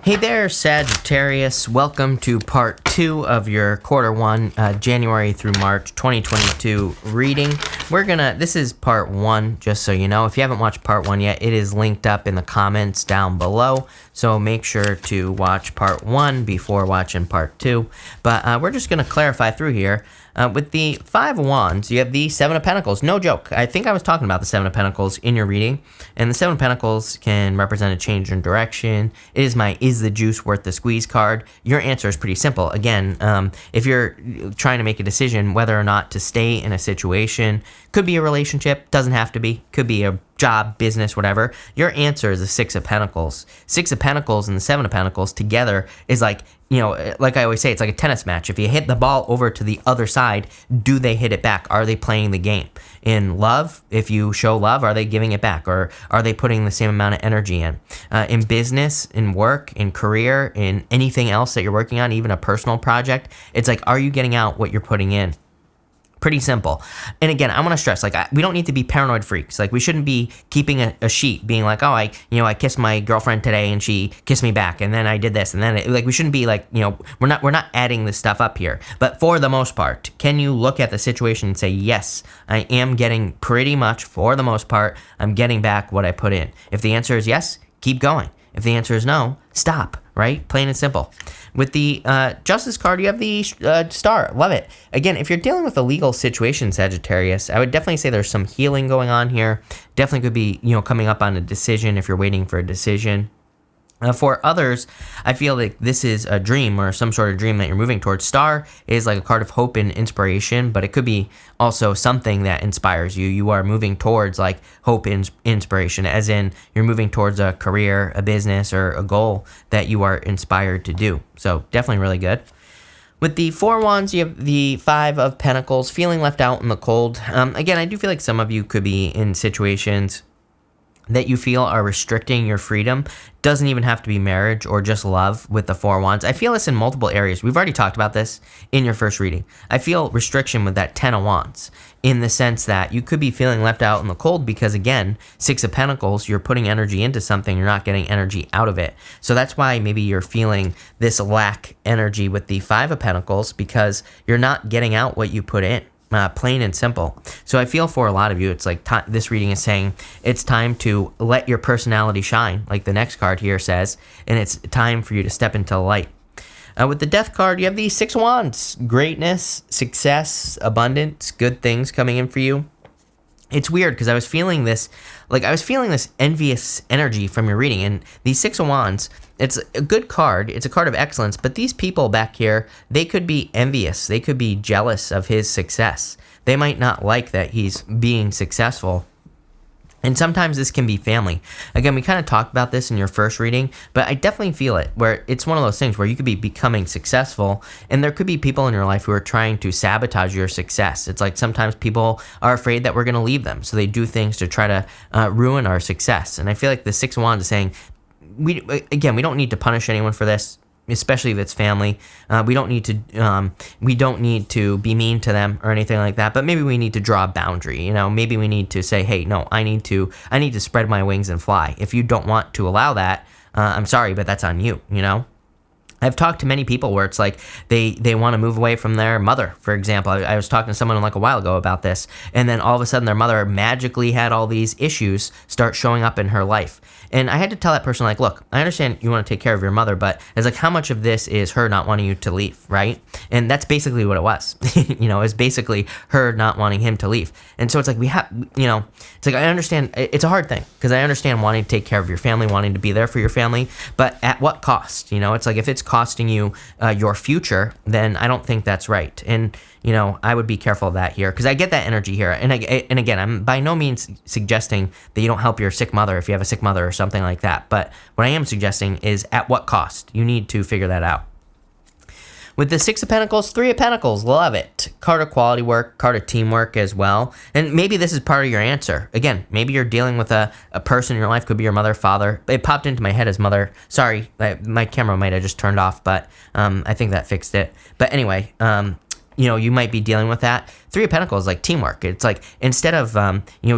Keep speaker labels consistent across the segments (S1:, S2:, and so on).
S1: Hey there, Sagittarius. Welcome to part 2 of your quarter 1, January through March 2022 reading. This is part 1, just so you know. If you haven't watched part 1 yet, it is linked up in the comments down below. So make sure to watch part 1 before watching part 2. But we're just going to clarify through here. With the Five of Wands, you have the Seven of Pentacles. No joke. I think I was talking about the Seven of Pentacles in your reading. And the Seven of Pentacles can represent a change in direction. It is my Is the Juice Worth the Squeeze card. Your answer is pretty simple. Again, if you're trying to make a decision whether or not to stay in a situation, could be a relationship, doesn't have to be, could be a job, business, whatever. Your answer is the Six of Pentacles. Six of Pentacles and the Seven of Pentacles together is like, you know, like I always say, it's like a tennis match. If you hit the ball over to the other side, do they hit it back? Are they playing the game? In love, if you show love, are they giving it back? Or are they putting the same amount of energy in? In business, in work, in career, in anything else that you're working on, even a personal project, it's like, are you getting out what you're putting in? Pretty simple. And again, I want to stress, like, we don't need to be paranoid freaks. Like, we shouldn't be keeping a sheet being like, oh, I kissed my girlfriend today and she kissed me back, and then I did this, and then like, we shouldn't be like, we're not adding this stuff up here. But for the most part, can you look at the situation and say, yes, I am getting pretty much, for the most part, I'm getting back what I put in. If the answer is yes, keep going. If the answer is no, stop, right? Plain and simple. With the Justice card, you have the Star. Love it. Again, if you're dealing with a legal situation, Sagittarius, I would definitely say there's some healing going on here. Definitely could be, coming up on a decision if you're waiting for a decision. For others, I feel like this is a dream or some sort of dream that you're moving towards. Star is like a card of hope and inspiration, but it could be also something that inspires you. You are moving towards like hope and inspiration, as in you're moving towards a career, a business, or a goal that you are inspired to do. So definitely really good. With the Four of Wands, you have the Five of Pentacles, feeling left out in the cold. Again, I do feel like some of you could be in situations that you feel are restricting your freedom. Doesn't even have to be marriage or just love with the Four of Wands. I feel this in multiple areas. We've already talked about this in your first reading. I feel restriction with that Ten of Wands in the sense that you could be feeling left out in the cold because, again, Six of Pentacles, you're putting energy into something, you're not getting energy out of it. So that's why maybe you're feeling this lack energy with the Five of Pentacles because you're not getting out what you put in. Plain and simple. So I feel for a lot of you, it's like this reading is saying it's time to let your personality shine, like the next card here says, and it's time for you to step into the light. With the Death card, you have the Six of Wands. Greatness, success, abundance, good things coming in for you. It's weird because I was feeling this envious energy from your reading, and the Six of Wands, it's a good card. It's a card of excellence, but these people back here, they could be envious. They could be jealous of his success. They might not like that he's being successful. And sometimes this can be family. Again, we kind of talked about this in your first reading, but I definitely feel it, where it's one of those things where you could be becoming successful, and there could be people in your life who are trying to sabotage your success. It's like sometimes people are afraid that we're going to leave them, so they do things to try to ruin our success. And I feel like the Six of Wands is saying, we don't need to punish anyone for this, especially if it's family. We don't need to be mean to them or anything like that, but maybe we need to draw a boundary. Maybe we need to say, hey, no, I need to spread my wings and fly. If you don't want to allow that, I'm sorry, but that's on you. I've talked to many people where it's like they want to move away from their mother, for example. I was talking to someone like a while ago about this, and then all of a sudden their mother magically had all these issues start showing up in her life. And I had to tell that person, like, look, I understand you want to take care of your mother, but it's like, how much of this is her not wanting you to leave, right? And that's basically what it was. It's basically her not wanting him to leave. And so it's like it's like, I understand, it's a hard thing, because I understand wanting to take care of your family, wanting to be there for your family, but at what cost? It's like, if it's costing you your future, then I don't think that's right. And I would be careful of that here, because I get that energy here. And again, I'm by no means suggesting that you don't help your sick mother if you have a sick mother or something like that. But what I am suggesting is at what cost? You need to figure that out. With the Six of Pentacles, Three of Pentacles, love it. Card of quality work, card of teamwork as well. And maybe this is part of your answer. Again, maybe you're dealing with a person in your life, could be your mother, father. It popped into my head as mother. Sorry, my camera might have just turned off, but I think that fixed it. But anyway, you might be dealing with that. Three of Pentacles is like teamwork. It's like instead of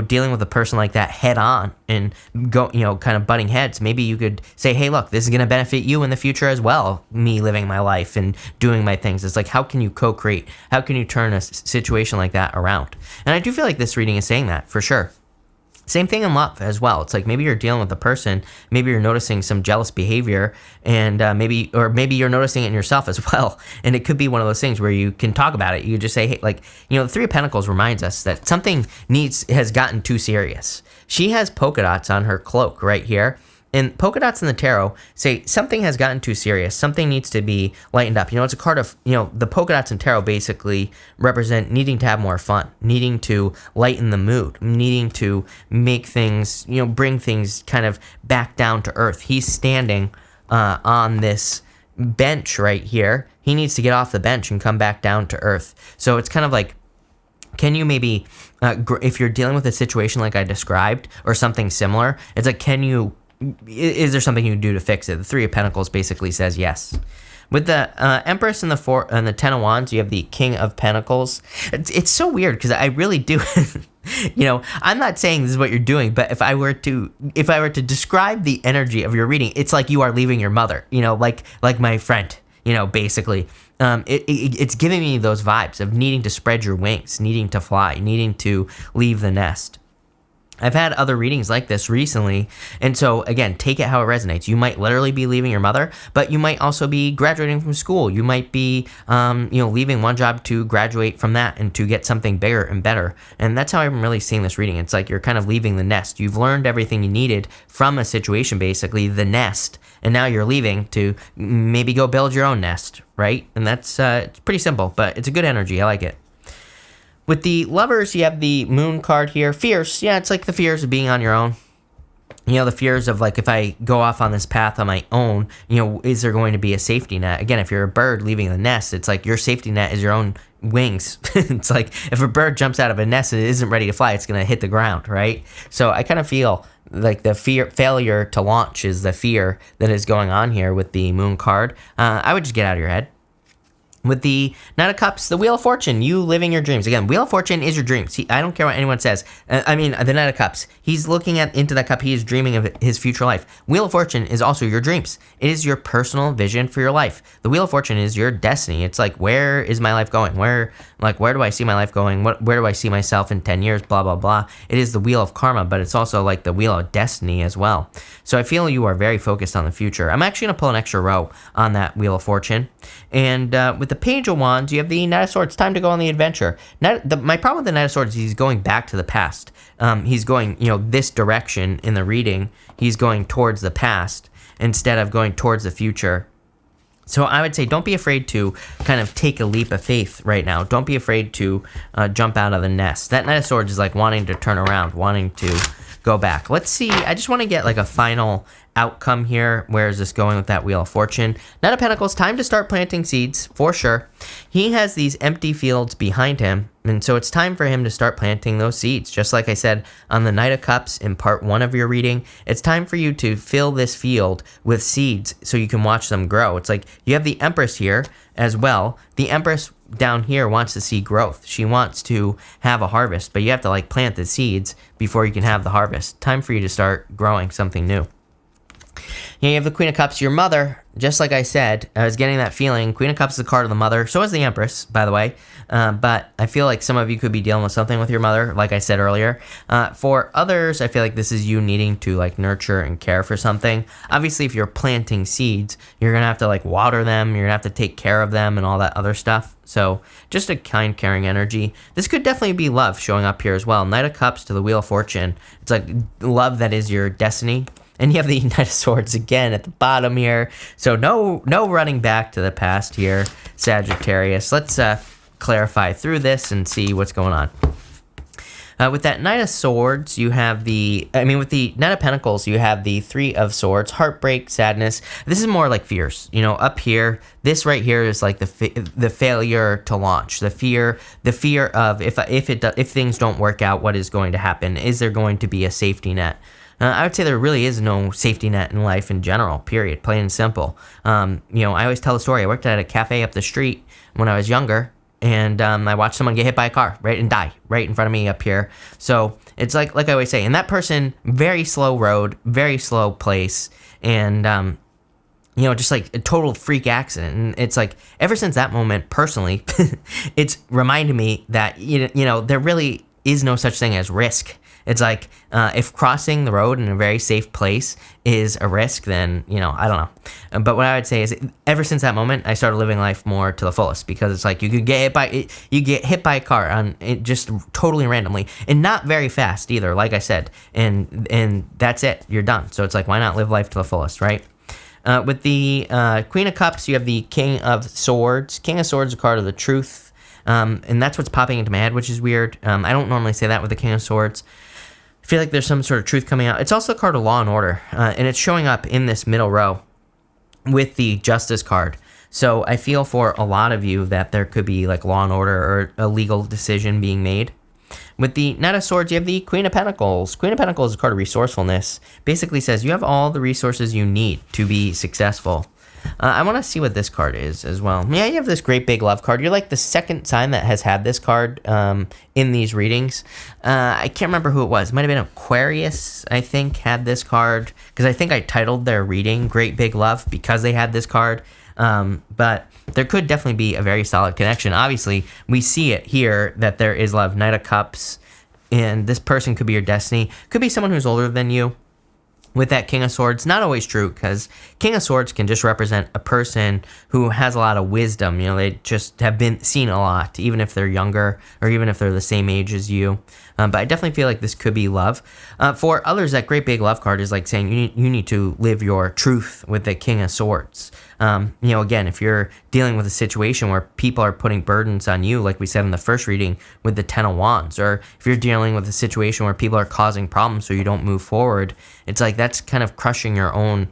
S1: dealing with a person like that head on and go kind of butting heads, maybe you could say, hey, look, this is going to benefit you in the future as well, me living my life and doing my things. It's like, how can you co-create? How can you turn a situation like that around? And I do feel like this reading is saying that for sure. Same thing in love as well. It's like maybe you're dealing with a person, maybe you're noticing some jealous behavior, and maybe you're noticing it in yourself as well. And it could be one of those things where you can talk about it. You just say, hey, like, the Three of Pentacles reminds us that something has gotten too serious. She has polka dots on her cloak right here. And polka dots in the tarot say something has gotten too serious. Something needs to be lightened up. It's a card of, the polka dots in tarot basically represent needing to have more fun, needing to lighten the mood, needing to make things, bring things kind of back down to earth. He's standing on this bench right here. He needs to get off the bench and come back down to earth. So it's kind of like, can you maybe, if you're dealing with a situation like I described or something similar, it's like, is there something you can do to fix it? The Three of Pentacles basically says yes. With the Empress and the Ten of Wands, you have the King of Pentacles. It's so weird because I really do. I'm not saying this is what you're doing, but if I were to describe the energy of your reading, it's like you are leaving your mother. Like my friend. Basically, it's giving me those vibes of needing to spread your wings, needing to fly, needing to leave the nest. I've had other readings like this recently, and so again, take it how it resonates. You might literally be leaving your mother, but you might also be graduating from school. You might be, leaving one job to graduate from that and to get something bigger and better. And that's how I'm really seeing this reading. It's like you're kind of leaving the nest. You've learned everything you needed from a situation, basically the nest, and now you're leaving to maybe go build your own nest, right? And that's it's pretty simple, but it's a good energy. I like it. With the Lovers, you have the Moon card here. Fears. Yeah, it's like the fears of being on your own. The fears of like, if I go off on this path on my own, is there going to be a safety net? Again, if you're a bird leaving the nest, it's like your safety net is your own wings. It's like if a bird jumps out of a nest and it isn't ready to fly, it's going to hit the ground, right? So I kind of feel like the failure to launch is the fear that is going on here with the Moon card. I would just get out of your head. With the Knight of Cups, the Wheel of Fortune, you living your dreams. Again, Wheel of Fortune is your dreams. I don't care what anyone says. The Knight of Cups, he's looking into that cup. He is dreaming of his future life. Wheel of Fortune is also your dreams. It is your personal vision for your life. The Wheel of Fortune is your destiny. It's like, where is my life going? Where do I see my life going? Where do I see myself in 10 years? Blah, blah, blah. It is the Wheel of Karma, but it's also like the Wheel of Destiny as well. So I feel you are very focused on the future. I'm actually going to pull an extra row on that Wheel of Fortune. And with the Page of Wands, you have the Knight of Swords. Time to go on the adventure. My problem with the Knight of Swords is he's going back to the past. He's going, this direction in the reading. He's going towards the past instead of going towards the future. So I would say don't be afraid to kind of take a leap of faith right now. Don't be afraid to jump out of the nest. That Knight of Swords is like wanting to turn around, wanting to go back. Let's see. I just want to get like a final outcome here. Where is this going with that Wheel of Fortune? Knight of Pentacles, time to start planting seeds for sure. He has these empty fields behind him, and so it's time for him to start planting those seeds. Just like I said on the Knight of Cups in part 1 of your reading, it's time for you to fill this field with seeds so you can watch them grow. It's like you have the Empress here as well. The Empress down here wants to see growth. She wants to have a harvest, but you have to like plant the seeds before you can have the harvest. Time for you to start growing something new. You have the Queen of Cups, your mother. Just like I said, I was getting that feeling. Queen of Cups is the card of the mother. So is the Empress, by the way. But I feel like some of you could be dealing with something with your mother, like I said earlier. For others, I feel like this is you needing to like nurture and care for something. Obviously, if you're planting seeds, you're going to have to like water them. You're going to have to take care of them and all that other stuff. So just a kind, caring energy. This could definitely be love showing up here as well. Knight of Cups to the Wheel of Fortune. It's like love that is your destiny. And you have the Knight of Swords again at the bottom here. So no running back to the past here, Sagittarius. Let's clarify through this and see what's going on. With that Knight of Swords, you have with the Knight of Pentacles, you have the Three of Swords, heartbreak, sadness. This is more like fears. Up here, this right here is like the failure to launch, the fear of if things don't work out, what is going to happen? Is there going to be a safety net? I would say there really is no safety net in life in general, period, plain and simple. I always tell the story. I worked at a cafe up the street when I was younger, and I watched someone get hit by a car, right, and die right in front of me up here. So it's like I always say, and that person, very slow road, very slow place, and just like a total freak accident. And it's like, ever since that moment, personally, it's reminded me that there really is no such thing as risk. It's like, if crossing the road in a very safe place is a risk, then, I don't know. But what I would say is, ever since that moment, I started living life more to the fullest, because it's like, you get hit by a car on it just totally randomly, and not very fast either, like I said, and that's it, you're done. So it's like, why not live life to the fullest, right? With the Queen of Cups, you have the King of Swords. King of Swords is a card of the truth, and that's what's popping into my head, which is weird. I don't normally say that with the King of Swords. I feel like there's some sort of truth coming out. It's also a card of law and order, and it's showing up in this middle row with the Justice card. So I feel for a lot of you that there could be like law and order or a legal decision being made. With the Knight of Swords, you have the Queen of Pentacles. Queen of Pentacles is a card of resourcefulness. Basically says you have all the resources you need to be successful. I want to see what this card is as well. Yeah, you have this great big love card. You're like the second sign that has had this card in these readings. I can't remember who it was. It might have been Aquarius, I think, had this card. Because I think I titled their reading Great Big Love because they had this card. But there could definitely be a very solid connection. Obviously, we see it here that there is love. Knight of Cups. And this person could be your destiny. Could be someone who's older than you. With that King of Swords, not always true, because King of Swords can just represent a person who has a lot of wisdom. They just have been seen a lot, even if they're younger or even if they're the same age as you. But I definitely feel like this could be love. For others, that great big love card is like saying you need to live your truth with the King of Swords. Again, if you're dealing with a situation where people are putting burdens on you, like we said in the first reading with the Ten of Wands, or if you're dealing with a situation where people are causing problems so you don't move forward, it's like that's kind of crushing your own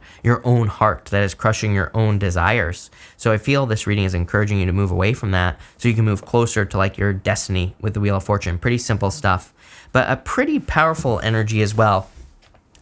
S1: heart. That is crushing your own desires. So I feel this reading is encouraging you to move away from that so you can move closer to like your destiny with the Wheel of Fortune. Pretty simple stuff, but a pretty powerful energy as well.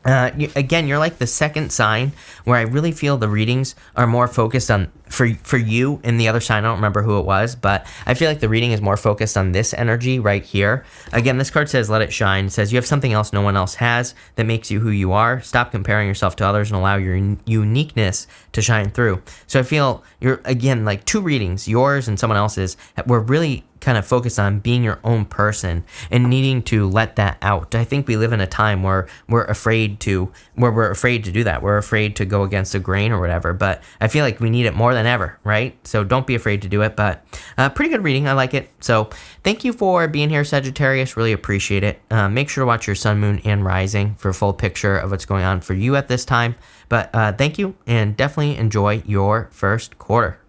S1: Again, you're like the second sign where I really feel the readings are more focused on, for you and the other sign, I don't remember who it was, but I feel like the reading is more focused on this energy right here. Again, this card says, let it shine. It says you have something else no one else has that makes you who you are. Stop comparing yourself to others and allow your uniqueness to shine through. So I feel you're, again, like two readings, yours and someone else's, we're really kind of focused on being your own person and needing to let that out. I think we live in a time where we're afraid to do that. We're afraid to go against the grain or whatever, but I feel like we need it more than ever, right? So don't be afraid to do it, but pretty good reading. I like it. So thank you for being here, Sagittarius. Really appreciate it. Make sure to watch your sun, moon, and rising for a full picture of what's going on for you at this time. But thank you, and definitely enjoy your first quarter.